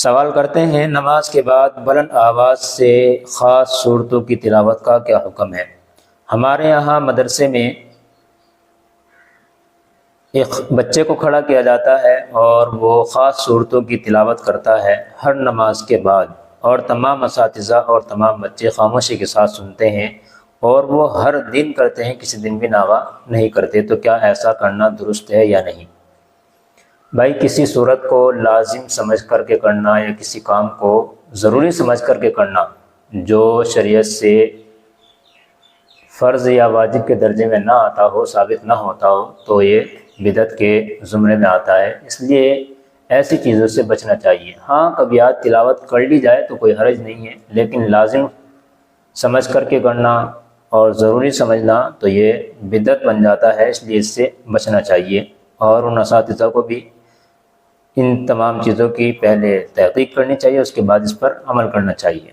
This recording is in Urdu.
سوال کرتے ہیں نماز کے بعد بلند آواز سے خاص صورتوں کی تلاوت کا کیا حکم ہے؟ ہمارے یہاں مدرسے میں ایک بچے کو کھڑا کیا جاتا ہے اور وہ خاص صورتوں کی تلاوت کرتا ہے ہر نماز کے بعد، اور تمام اساتذہ اور تمام بچے خاموشی کے ساتھ سنتے ہیں، اور وہ ہر دن کرتے ہیں، کسی دن بھی ناغہ نہیں کرتے۔ تو کیا ایسا کرنا درست ہے یا نہیں؟ بھائی، کسی صورت کو لازم سمجھ کر کے کرنا یا کسی کام کو ضروری سمجھ کر کے کرنا جو شریعت سے فرض یا واجب کے درجے میں نہ آتا ہو، ثابت نہ ہوتا ہو، تو یہ بدعت کے زمرے میں آتا ہے۔ اس لیے ایسی چیزوں سے بچنا چاہیے۔ ہاں، کبھی آیت تلاوت کر لی جائے تو کوئی حرج نہیں ہے، لیکن لازم سمجھ کر کے کرنا اور ضروری سمجھنا تو یہ بدعت بن جاتا ہے، اس لیے اس سے بچنا چاہیے، اور ان اساتذہ کو بھی ان تمام چیزوں کی پہلے تحقیق کرنی چاہیے، اس کے بعد اس پر عمل کرنا چاہیے۔